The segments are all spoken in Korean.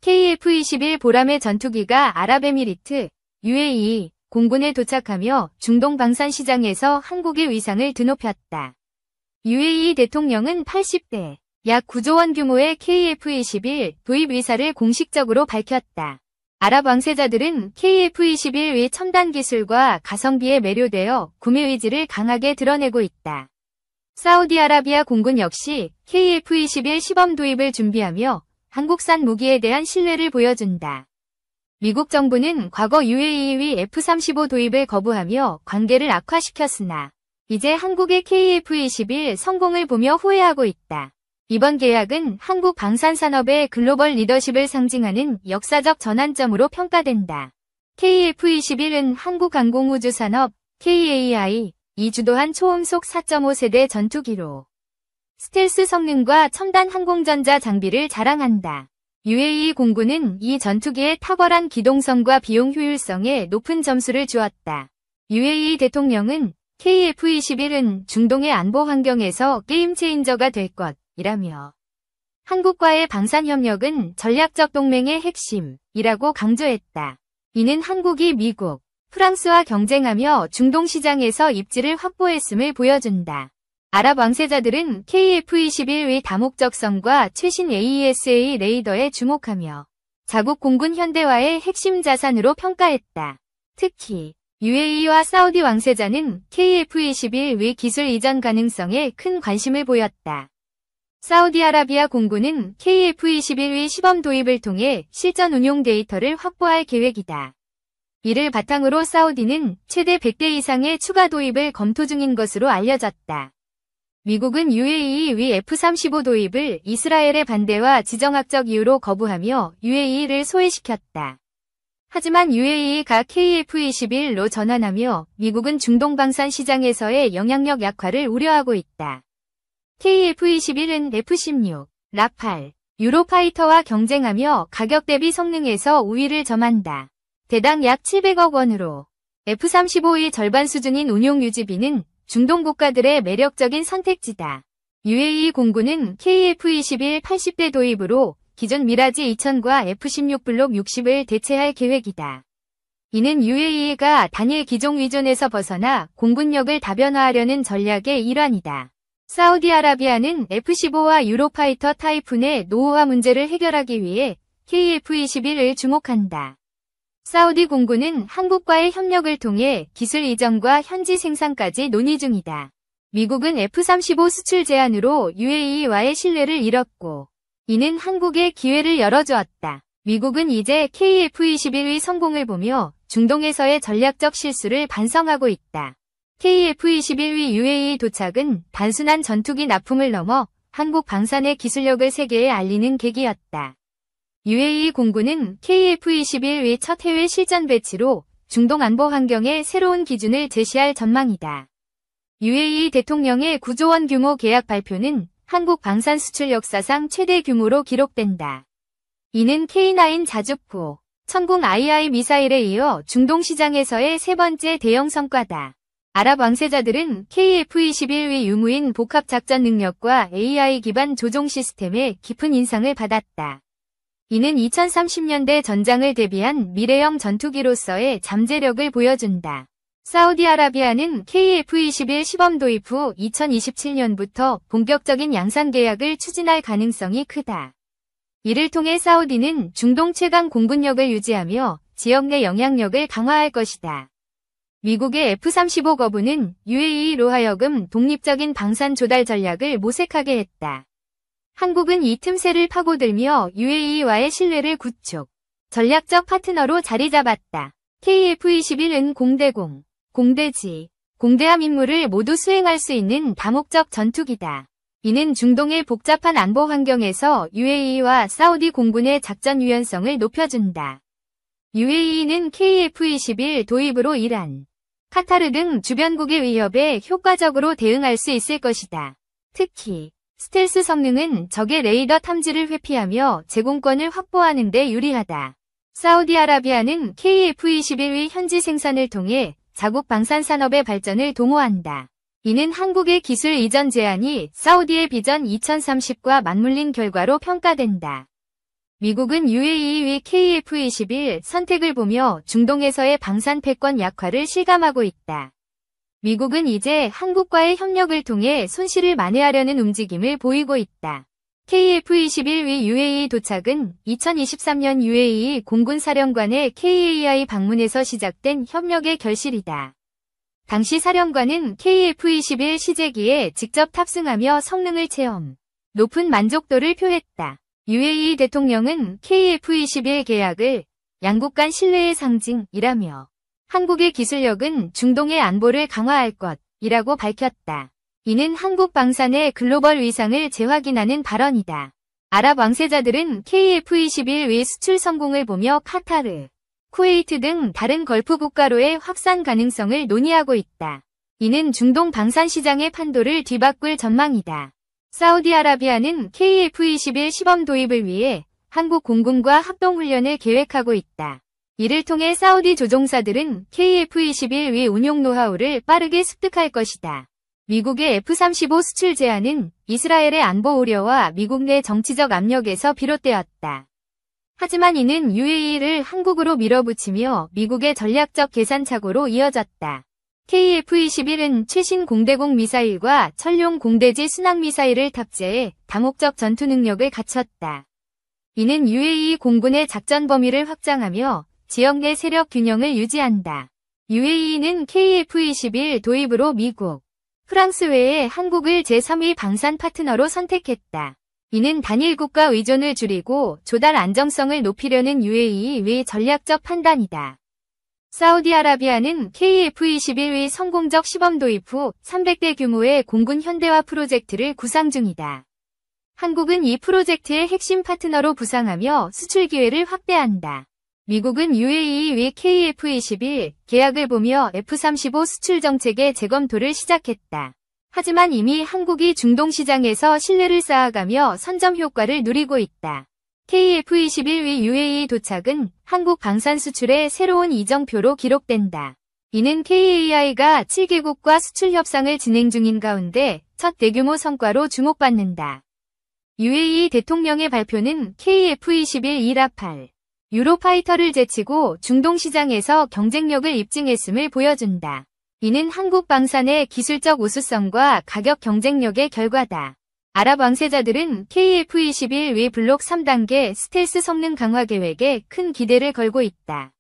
KF-21 보람의 전투기가 아랍에미리트, UAE, 공군에 도착하며 중동 방산 시장에서 한국의 위상을 드높였다. UAE 대통령은 80대, 약 9조 원 규모의 KF-21 도입 의사를 공식적으로 밝혔다. 아랍 왕세자들은 KF-21의 첨단 기술과 가성비에 매료되어 구매 의지를 강하게 드러내고 있다. 사우디아라비아 공군 역시 KF-21 시범 도입을 준비하며 한국산 무기에 대한 신뢰를 보여준다. 미국 정부는 과거 UAE의 F-35 도입을 거부하며 관계를 악화시켰으나 이제 한국의 KF-21 성공을 보며 후회하고 있다. 이번 계약은 한국 방산산업의 글로벌 리더십을 상징하는 역사적 전환점으로 평가된다. KF-21은 한국항공우주산업 KAI 이 주도한 초음속 4.5세대 전투기로 스텔스 성능과 첨단 항공전자 장비를 자랑한다. UAE 공군은 이 전투기의 탁월한 기동성과 비용 효율성에 높은 점수를 주었다. UAE 대통령은 KF-21은 중동의 안보 환경에서 게임 체인저가 될 것이라며 한국과의 방산협력은 전략적 동맹의 핵심이라고 강조했다. 이는 한국이 미국, 프랑스와 경쟁하며 중동 시장에서 입지를 확보했음을 보여준다. 아랍 왕세자들은 KF-21의 다목적성과 최신 AESA 레이더에 주목하며 자국 공군 현대화의 핵심 자산으로 평가했다. 특히 UAE와 사우디 왕세자는 KF-21의 기술 이전 가능성에 큰 관심을 보였다. 사우디아라비아 공군은 KF-21의 시범 도입을 통해 실전 운용 데이터를 확보할 계획이다. 이를 바탕으로 사우디는 최대 100대 이상의 추가 도입을 검토 중인 것으로 알려졌다. 미국은 UAE의 F-35 도입을 이스라엘의 반대와 지정학적 이유로 거부하며 UAE를 소외시켰다. 하지만 UAE가 KF-21로 전환하며 미국은 중동 방산 시장에서의 영향력 약화를 우려하고 있다. KF-21은 F-16, 라팔, 유로파이터와 경쟁하며 가격 대비 성능에서 우위를 점한다. 대당 약 700억 원으로 F-35의 절반 수준인 운용 유지비는 중동 국가들의 매력적인 선택지다. UAE 공군은 KF-21 80대 도입으로 기존 미라지 2000과 F-16 블록 60을 대체할 계획이다. 이는 UAE가 단일 기종 위존에서 벗어나 공군력을 다변화하려는 전략의 일환이다. 사우디아라비아는 F-15와 유로파이터 타이푼의 노후화 문제를 해결하기 위해 KF-21을 주목한다. 사우디 공군은 한국과의 협력을 통해 기술 이전과 현지 생산까지 논의 중이다. 미국은 F-35 수출 제한으로 UAE와의 신뢰를 잃었고 이는 한국에 기회를 열어주었다. 미국은 이제 KF-21의 성공을 보며 중동에서의 전략적 실수를 반성하고 있다. KF-21의 UAE 도착은 단순한 전투기 납품을 넘어 한국 방산의 기술력을 세계에 알리는 계기였다. UAE 공군은 KF-21의 첫 해외 실전 배치로 중동 안보 환경의 새로운 기준을 제시할 전망이다. UAE 대통령의 9조 원 규모 계약 발표는 한국 방산 수출 역사상 최대 규모로 기록된다. 이는 K9 자주포, 천궁 II 미사일에 이어 중동 시장에서의 세 번째 대형 성과다. 아랍 왕세자들은 KF-21의 유무인 복합 작전 능력과 AI 기반 조종 시스템에 깊은 인상을 받았다. 이는 2030년대 전장을 대비한 미래형 전투기로서의 잠재력을 보여준다. 사우디아라비아는 KF-21 시범 도입 후 2027년부터 본격적인 양산 계약을 추진할 가능성이 크다. 이를 통해 사우디는 중동 최강 공군력을 유지하며 지역 내 영향력을 강화할 것이다. 미국의 F-35 거부는 UAE로 하여금 독립적인 방산 조달 전략을 모색하게 했다. 한국은 이 틈새를 파고들며 UAE와의 신뢰를 구축, 전략적 파트너로 자리 잡았다. KF-21은 공대공, 공대지, 공대함 임무를 모두 수행할 수 있는 다목적 전투기다. 이는 중동의 복잡한 안보 환경에서 UAE와 사우디 공군의 작전 유연성을 높여준다. UAE는 KF-21 도입으로 이란, 카타르 등 주변국의 위협에 효과적으로 대응할 수 있을 것이다. 특히 스텔스 성능은 적의 레이더 탐지를 회피하며 제공권을 확보하는 데 유리하다. 사우디아라비아는 KF-21의 현지 생산을 통해 자국 방산 산업의 발전을 도모한다. 이는 한국의 기술 이전 제안이 사우디의 비전 2030과 맞물린 결과로 평가된다. 미국은 UAE의 KF-21 선택을 보며 중동에서의 방산 패권 약화를 실감하고 있다. 미국은 이제 한국과의 협력을 통해 손실을 만회하려는 움직임을 보이고 있다. KF-21의 UAE 도착은 2023년 UAE 공군사령관의 KAI 방문에서 시작된 협력의 결실이다. 당시 사령관은 KF-21 시제기에 직접 탑승하며 성능을 체험, 높은 만족도를 표했다. UAE 대통령은 KF-21 계약을 양국 간 신뢰의 상징이라며 한국의 기술력은 중동의 안보를 강화할 것이라고 밝혔다. 이는 한국 방산의 글로벌 위상을 재확인하는 발언이다. 아랍 왕세자들은 KF-21의 수출 성공을 보며 카타르, 쿠웨이트 등 다른 걸프 국가로의 확산 가능성을 논의하고 있다. 이는 중동 방산 시장의 판도를 뒤바꿀 전망이다. 사우디아라비아는 KF-21 시범 도입을 위해 한국 공군과 합동훈련을 계획하고 있다. 이를 통해 사우디 조종사들은 KF-21의 운용 노하우를 빠르게 습득할 것이다. 미국의 F-35 수출 제한은 이스라엘의 안보 우려와 미국 내 정치적 압력에서 비롯되었다. 하지만 이는 UAE를 한국으로 밀어붙이며 미국의 전략적 계산착오로 이어졌다. KF-21은 최신 공대공 미사일과 천룡 공대지 순항미사일을 탑재해 다목적 전투 능력을 갖췄다. 이는 UAE 공군의 작전 범위를 확장하며 지역 내 세력 균형을 유지한다. UAE는 KF-21 도입으로 미국, 프랑스 외에 한국을 제3위 방산 파트너로 선택했다. 이는 단일 국가 의존을 줄이고 조달 안정성을 높이려는 UAE의 전략적 판단이다. 사우디아라비아는 KF-21의 성공적 시범 도입 후 300대 규모의 공군 현대화 프로젝트를 구상 중이다. 한국은 이 프로젝트의 핵심 파트너로 부상하며 수출 기회를 확대한다. 미국은 UAE의 KF-21 계약을 보며 F-35 수출 정책의 재검토를 시작했다. 하지만 이미 한국이 중동 시장에서 신뢰를 쌓아가며 선점 효과를 누리고 있다. KF-21의 UAE 도착은 한국 방산 수출의 새로운 이정표로 기록된다. 이는 KAI가 7개국과 수출 협상을 진행 중인 가운데 첫 대규모 성과로 주목받는다. UAE 대통령의 발표는 KF-21 이라팔 유로파이터를 제치고 중동 시장에서 경쟁력을 입증했음을 보여준다. 이는 한국 방산의 기술적 우수성과 가격 경쟁력의 결과다. 아랍 왕세자들은 KF-21의 블록 3단계 스텔스 성능 강화 계획에 큰 기대를 걸고 있다.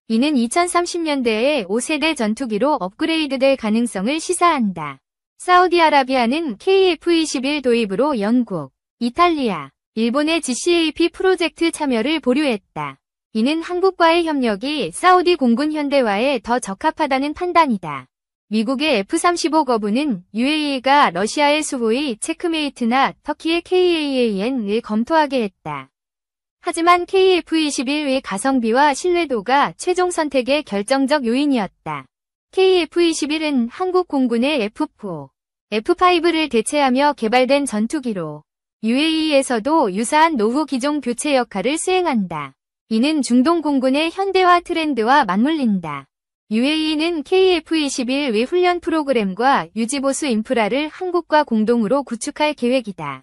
이는 2030년대에 5세대 전투기로 업그레이드될 가능성을 시사한다. 사우디아라비아는 KF-21 도입으로 영국, 이탈리아, 일본의 GCAP 프로젝트 참여를 보류했다. 이는 한국과의 협력이 사우디 공군 현대화에 더 적합하다는 판단이다. 미국의 F-35 거부는 UAE가 러시아의 수호의 체크메이트나 터키의 KAAN을 검토하게 했다. 하지만 KF-21의 가성비와 신뢰도가 최종 선택의 결정적 요인이었다. KF-21은 한국 공군의 F-4, F-5를 대체하며 개발된 전투기로 UAE에서도 유사한 노후 기종 교체 역할을 수행한다. 이는 중동 공군의 현대화 트렌드와 맞물린다. UAE는 KF-21의 훈련 프로그램과 유지보수 인프라를 한국과 공동으로 구축할 계획이다.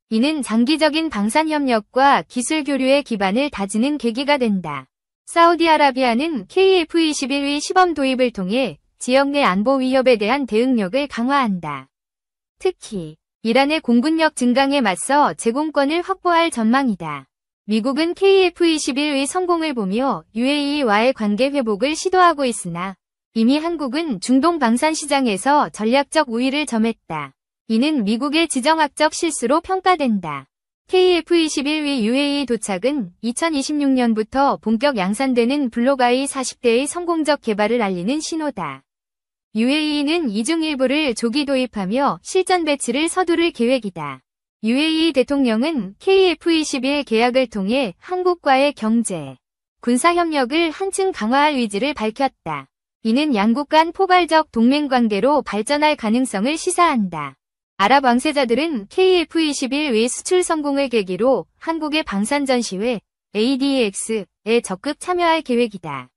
이는 장기적인 방산 협력과 기술 교류의 기반을 다지는 계기가 된다. 사우디아라비아는 KF-21의 시범 도입을 통해 지역 내 안보 위협에 대한 대응력을 강화한다. 특히 이란의 공군력 증강에 맞서 제공권을 확보할 전망이다. 미국은 KF-21의 성공을 보며 UAE와의 관계 회복을 시도하고 있으나 이미 한국은 중동 방산 시장에서 전략적 우위를 점했다. 이는 미국의 지정학적 실수로 평가된다. KF-21의 UAE 도착은 2026년부터 본격 양산되는 블록 I 40대의 성공적 개발을 알리는 신호다. UAE는 이중 일부를 조기 도입하며 실전 배치를 서두를 계획이다. UAE 대통령은 KF-21 계약을 통해 한국과의 경제, 군사 협력을 한층 강화할 의지를 밝혔다. 이는 양국 간 포괄적 동맹 관계로 발전할 가능성을 시사한다. 아랍 왕세자들은 KF-21의 수출 성공을 계기로 한국의 방산 전시회 ADX에 적극 참여할 계획이다.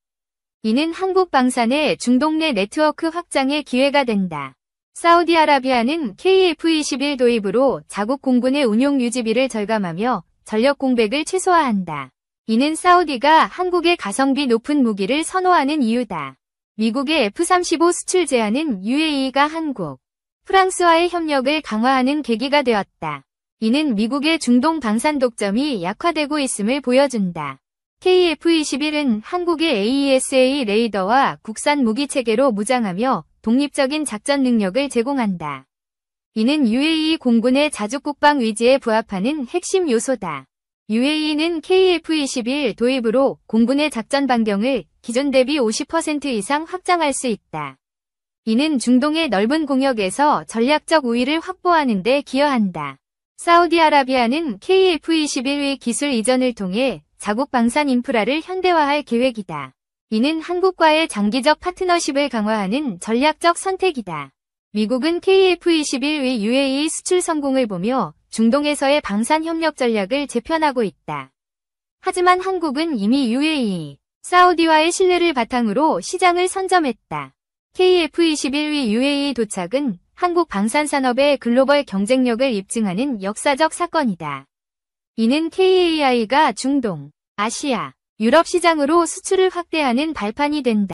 이는 한국 방산의 중동 내 네트워크 확장의 기회가 된다. 사우디아라비아는 KF-21 도입으로 자국 공군의 운용 유지비를 절감하며 전력 공백을 최소화한다. 이는 사우디가 한국의 가성비 높은 무기를 선호하는 이유다. 미국의 F-35 수출 제한은 UAE가 한국, 프랑스와의 협력을 강화하는 계기가 되었다. 이는 미국의 중동 방산 독점이 약화되고 있음을 보여준다. KF-21은 한국의 AESA 레이더와 국산 무기체계로 무장하며 독립적인 작전 능력을 제공한다. 이는 UAE 공군의 자주국방 의지에 부합하는 핵심 요소다. UAE는 KF-21 도입으로 공군의 작전 반경을 기존 대비 50% 이상 확장할 수 있다. 이는 중동의 넓은 공역에서 전략적 우위를 확보하는 데 기여한다. 사우디아라비아는 KF-21의 기술 이전을 통해 자국 방산 인프라를 현대화할 계획이다. 이는 한국과의 장기적 파트너십을 강화하는 전략적 선택이다. 미국은 KF-21의 UAE 수출 성공을 보며 중동에서의 방산 협력 전략을 재편하고 있다. 하지만 한국은 이미 UAE, 사우디와의 신뢰를 바탕으로 시장을 선점했다. KF-21의 UAE 도착은 한국 방산산업의 글로벌 경쟁력을 입증하는 역사적 사건이다. 이는 KAI가 중동, 아시아, 유럽 시장으로 수출을 확대하는 발판이 된다.